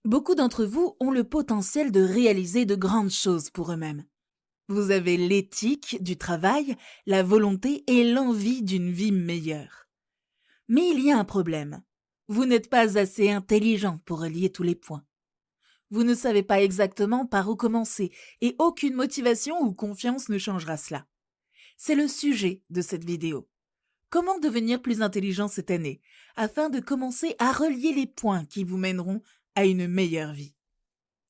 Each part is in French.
Beaucoup d'entre vous ont le potentiel de réaliser de grandes choses pour eux-mêmes. Vous avez l'éthique du travail, la volonté et l'envie d'une vie meilleure. Mais il y a un problème. Vous n'êtes pas assez intelligent pour relier tous les points. Vous ne savez pas exactement par où commencer et aucune motivation ou confiance ne changera cela. C'est le sujet de cette vidéo. Comment devenir plus intelligent cette année afin de commencer à relier les points qui vous mèneront à une meilleure vie.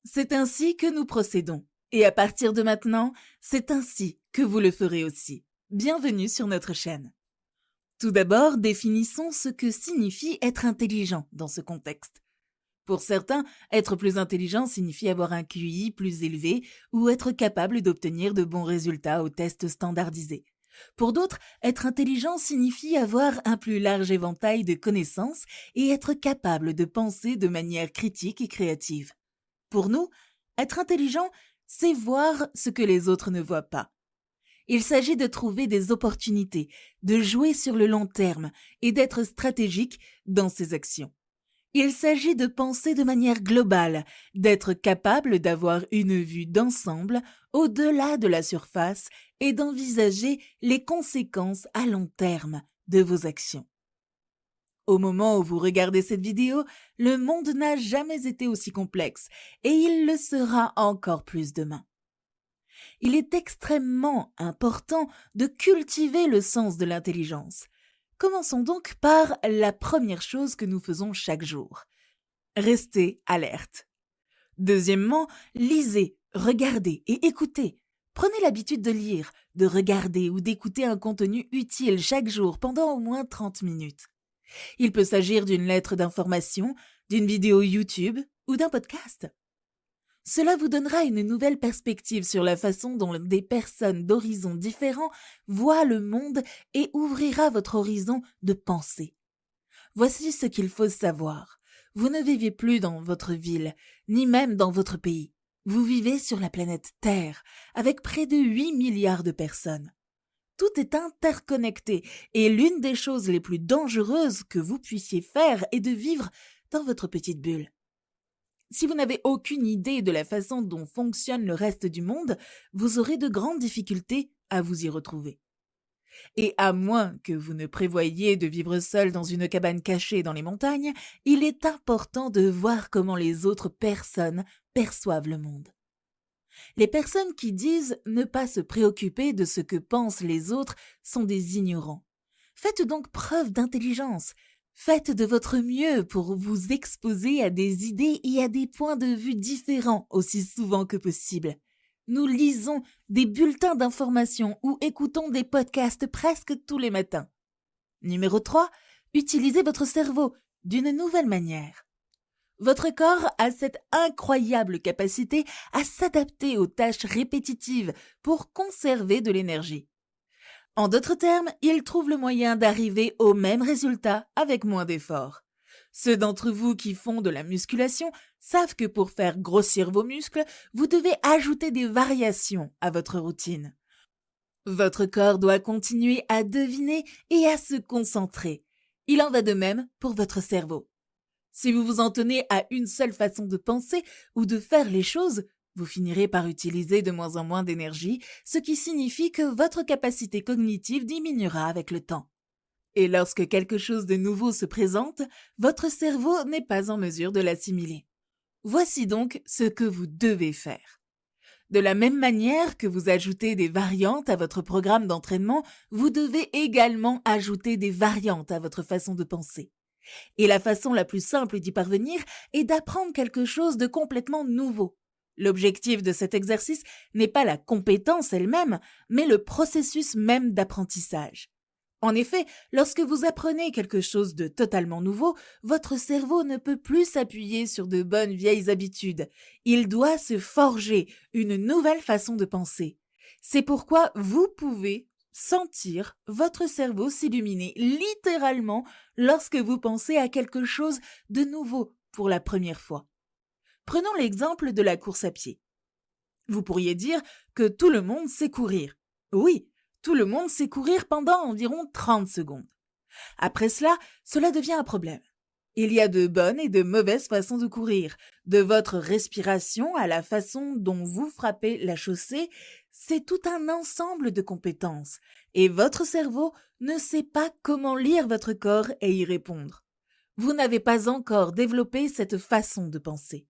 C'est ainsi que nous procédons. Et à partir de maintenant, c'est ainsi que vous le ferez aussi. Bienvenue sur notre chaîne. Tout d'abord, définissons ce que signifie être intelligent dans ce contexte. Pour certains, être plus intelligent signifie avoir un QI plus élevé ou être capable d'obtenir de bons résultats aux tests standardisés. Pour d'autres, être intelligent signifie avoir un plus large éventail de connaissances et être capable de penser de manière critique et créative. Pour nous, être intelligent, c'est voir ce que les autres ne voient pas. Il s'agit de trouver des opportunités, de jouer sur le long terme et d'être stratégique dans ses actions. Il s'agit de penser de manière globale, d'être capable d'avoir une vue d'ensemble au-delà de la surface et d'envisager les conséquences à long terme de vos actions. Au moment où vous regardez cette vidéo, le monde n'a jamais été aussi complexe et il le sera encore plus demain. Il est extrêmement important de cultiver le sens de l'intelligence. Commençons donc par la première chose que nous faisons chaque jour. Restez alerte. Deuxièmement, lisez, regardez et écoutez. Prenez l'habitude de lire, de regarder ou d'écouter un contenu utile chaque jour pendant au moins 30 minutes. Il peut s'agir d'une lettre d'information, d'une vidéo YouTube ou d'un podcast. Cela vous donnera une nouvelle perspective sur la façon dont des personnes d'horizons différents voient le monde et ouvrira votre horizon de pensée. Voici ce qu'il faut savoir. Vous ne vivez plus dans votre ville, ni même dans votre pays. Vous vivez sur la planète Terre, avec près de 8 milliards de personnes. Tout est interconnecté et l'une des choses les plus dangereuses que vous puissiez faire est de vivre dans votre petite bulle. Si vous n'avez aucune idée de la façon dont fonctionne le reste du monde, vous aurez de grandes difficultés à vous y retrouver. Et à moins que vous ne prévoyiez de vivre seul dans une cabane cachée dans les montagnes, il est important de voir comment les autres personnes perçoivent le monde. Les personnes qui disent ne pas se préoccuper de ce que pensent les autres sont des ignorants. Faites donc preuve d'intelligence. Faites de votre mieux pour vous exposer à des idées et à des points de vue différents aussi souvent que possible. Nous lisons des bulletins d'information ou écoutons des podcasts presque tous les matins. Numéro 3, utilisez votre cerveau d'une nouvelle manière. Votre corps a cette incroyable capacité à s'adapter aux tâches répétitives pour conserver de l'énergie. En d'autres termes, il trouve le moyen d'arriver au même résultat avec moins d'efforts. Ceux d'entre vous qui font de la musculation savent que pour faire grossir vos muscles, vous devez ajouter des variations à votre routine. Votre corps doit continuer à deviner et à se concentrer. Il en va de même pour votre cerveau. Si vous vous en tenez à une seule façon de penser ou de faire les choses, vous finirez par utiliser de moins en moins d'énergie, ce qui signifie que votre capacité cognitive diminuera avec le temps. Et lorsque quelque chose de nouveau se présente, votre cerveau n'est pas en mesure de l'assimiler. Voici donc ce que vous devez faire. De la même manière que vous ajoutez des variantes à votre programme d'entraînement, vous devez également ajouter des variantes à votre façon de penser. Et la façon la plus simple d'y parvenir est d'apprendre quelque chose de complètement nouveau. L'objectif de cet exercice n'est pas la compétence elle-même, mais le processus même d'apprentissage. En effet, lorsque vous apprenez quelque chose de totalement nouveau, votre cerveau ne peut plus s'appuyer sur de bonnes vieilles habitudes. Il doit se forger une nouvelle façon de penser. C'est pourquoi vous pouvez sentir votre cerveau s'illuminer littéralement lorsque vous pensez à quelque chose de nouveau pour la première fois. Prenons l'exemple de la course à pied. Vous pourriez dire que tout le monde sait courir. Oui, tout le monde sait courir pendant environ 30 secondes. Après cela, cela devient un problème. Il y a de bonnes et de mauvaises façons de courir. De votre respiration à la façon dont vous frappez la chaussée, c'est tout un ensemble de compétences. Et votre cerveau ne sait pas comment lire votre corps et y répondre. Vous n'avez pas encore développé cette façon de penser.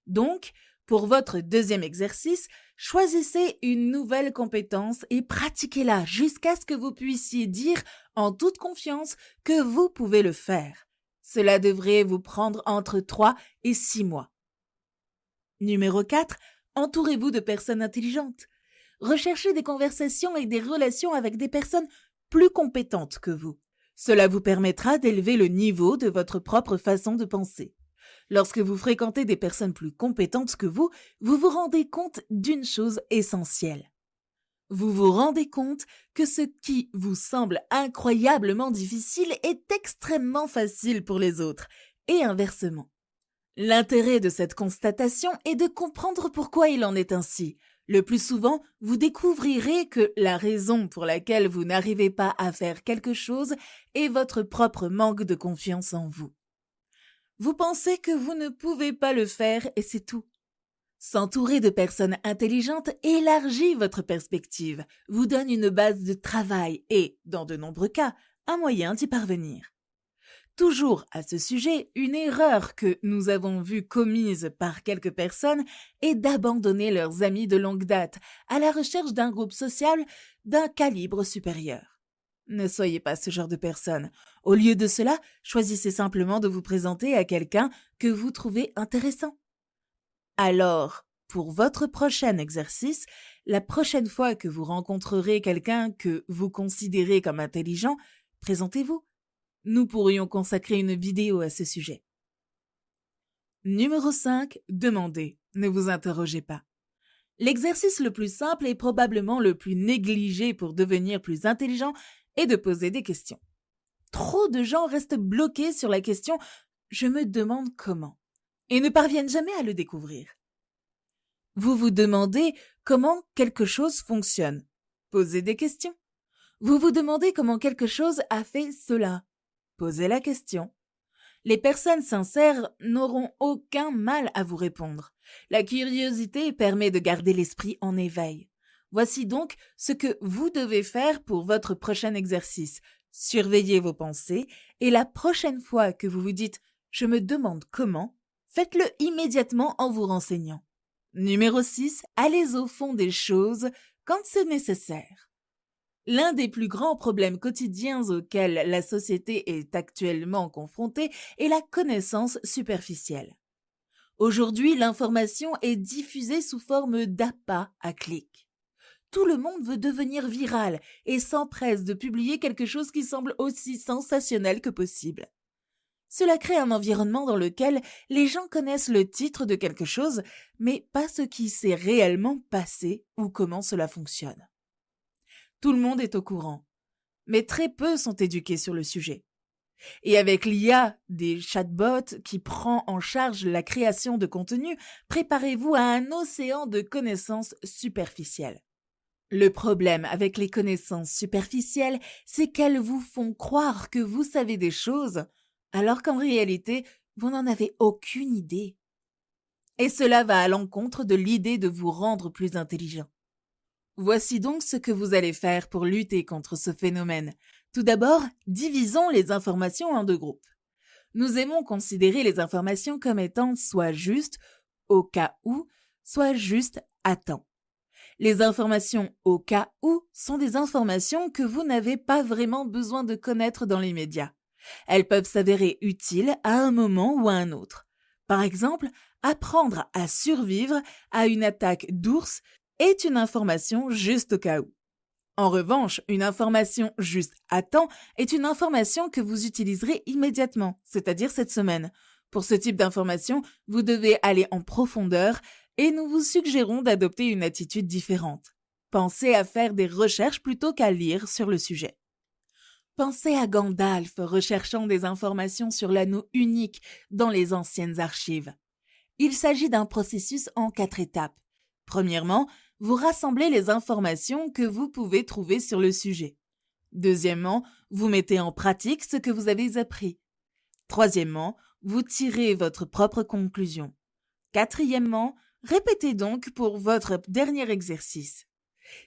Donc, pour votre deuxième exercice, choisissez une nouvelle compétence et pratiquez-la jusqu'à ce que vous puissiez dire en toute confiance que vous pouvez le faire. Cela devrait vous prendre entre 3 et 6 mois. Numéro 4. Entourez-vous de personnes intelligentes. Recherchez des conversations et des relations avec des personnes plus compétentes que vous. Cela vous permettra d'élever le niveau de votre propre façon de penser. Lorsque vous fréquentez des personnes plus compétentes que vous vous rendez compte d'une chose essentielle. Vous vous rendez compte que ce qui vous semble incroyablement difficile est extrêmement facile pour les autres, et inversement. L'intérêt de cette constatation est de comprendre pourquoi il en est ainsi. Le plus souvent, vous découvrirez que la raison pour laquelle vous n'arrivez pas à faire quelque chose est votre propre manque de confiance en vous. Vous pensez que vous ne pouvez pas le faire et c'est tout. S'entourer de personnes intelligentes élargit votre perspective, vous donne une base de travail et, dans de nombreux cas, un moyen d'y parvenir. Toujours à ce sujet, une erreur que nous avons vue commise par quelques personnes est d'abandonner leurs amis de longue date à la recherche d'un groupe social d'un calibre supérieur. Ne soyez pas ce genre de personne. Au lieu de cela, choisissez simplement de vous présenter à quelqu'un que vous trouvez intéressant. Alors, pour votre prochain exercice, la prochaine fois que vous rencontrerez quelqu'un que vous considérez comme intelligent, présentez-vous. Nous pourrions consacrer une vidéo à ce sujet. Numéro 5. Demandez. Ne vous interrogez pas. L'exercice le plus simple et probablement le plus négligé pour devenir plus intelligent est de poser des questions. Trop de gens restent bloqués sur la question « je me demande comment » et ne parviennent jamais à le découvrir. Vous vous demandez comment quelque chose fonctionne. Posez des questions. Vous vous demandez comment quelque chose a fait cela. Posez la question. Les personnes sincères n'auront aucun mal à vous répondre. La curiosité permet de garder l'esprit en éveil. Voici donc ce que vous devez faire pour votre prochain exercice. Surveillez vos pensées et la prochaine fois que vous vous dites « je me demande comment », faites-le immédiatement en vous renseignant. Numéro 6. Allez au fond des choses quand c'est nécessaire. L'un des plus grands problèmes quotidiens auxquels la société est actuellement confrontée est la connaissance superficielle. Aujourd'hui, l'information est diffusée sous forme d'appât à clics. Tout le monde veut devenir viral et s'empresse de publier quelque chose qui semble aussi sensationnel que possible. Cela crée un environnement dans lequel les gens connaissent le titre de quelque chose, mais pas ce qui s'est réellement passé ou comment cela fonctionne. Tout le monde est au courant, mais très peu sont éduqués sur le sujet. Et avec l'IA des chatbots qui prend en charge la création de contenu, préparez-vous à un océan de connaissances superficielles. Le problème avec les connaissances superficielles, c'est qu'elles vous font croire que vous savez des choses, alors qu'en réalité, vous n'en avez aucune idée. Et cela va à l'encontre de l'idée de vous rendre plus intelligent. Voici donc ce que vous allez faire pour lutter contre ce phénomène. Tout d'abord, divisons les informations en deux groupes. Nous aimons considérer les informations comme étant soit justes, au cas où, soit justes à temps. Les informations au cas où sont des informations que vous n'avez pas vraiment besoin de connaître dans les médias. Elles peuvent s'avérer utiles à un moment ou à un autre. Par exemple, apprendre à survivre à une attaque d'ours est une information juste au cas où. En revanche, une information juste à temps est une information que vous utiliserez immédiatement, c'est-à-dire cette semaine. Pour ce type d'information, vous devez aller en profondeur et nous vous suggérons d'adopter une attitude différente. Pensez à faire des recherches plutôt qu'à lire sur le sujet. Pensez à Gandalf recherchant des informations sur l'anneau unique dans les anciennes archives. Il s'agit d'un processus en 4 étapes. Premièrement, vous rassemblez les informations que vous pouvez trouver sur le sujet. Deuxièmement, vous mettez en pratique ce que vous avez appris. Troisièmement, vous tirez votre propre conclusion. Quatrièmement, répétez donc pour votre dernier exercice.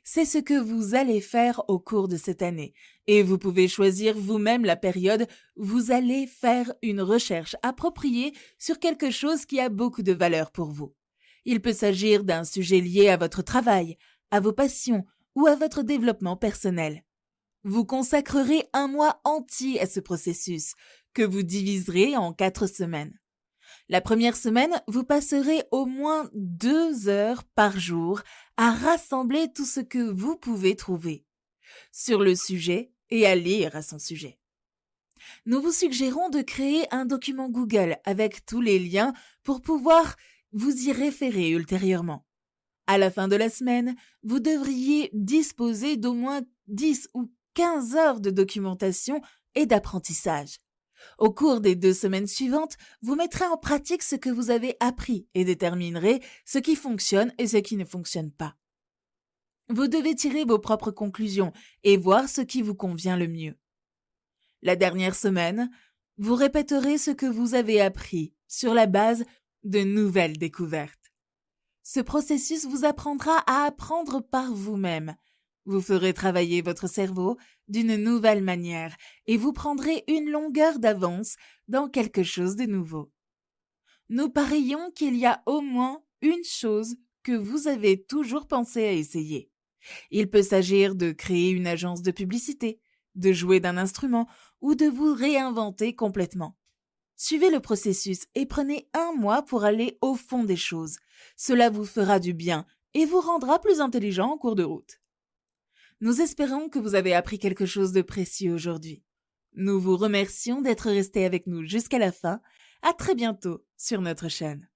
C'est ce que vous allez faire au cours de cette année et vous pouvez choisir vous-même la période où vous allez faire une recherche appropriée sur quelque chose qui a beaucoup de valeur pour vous. Il peut s'agir d'un sujet lié à votre travail, à vos passions ou à votre développement personnel. Vous consacrerez un mois entier à ce processus que vous diviserez en 4 semaines. La première semaine, vous passerez au moins 2 heures par jour à rassembler tout ce que vous pouvez trouver sur le sujet et à lire à son sujet. Nous vous suggérons de créer un document Google avec tous les liens pour pouvoir vous y référer ultérieurement. À la fin de la semaine, vous devriez disposer d'au moins 10 ou 15 heures de documentation et d'apprentissage. Au cours des 2 semaines suivantes, vous mettrez en pratique ce que vous avez appris et déterminerez ce qui fonctionne et ce qui ne fonctionne pas. Vous devez tirer vos propres conclusions et voir ce qui vous convient le mieux. La dernière semaine, vous répéterez ce que vous avez appris sur la base de nouvelles découvertes. Ce processus vous apprendra à apprendre par vous-même. Vous ferez travailler votre cerveau d'une nouvelle manière et vous prendrez une longueur d'avance dans quelque chose de nouveau. Nous parions qu'il y a au moins une chose que vous avez toujours pensé à essayer. Il peut s'agir de créer une agence de publicité, de jouer d'un instrument ou de vous réinventer complètement. Suivez le processus et prenez un mois pour aller au fond des choses. Cela vous fera du bien et vous rendra plus intelligent en cours de route. Nous espérons que vous avez appris quelque chose de précieux aujourd'hui. Nous vous remercions d'être restés avec nous jusqu'à la fin. À très bientôt sur notre chaîne.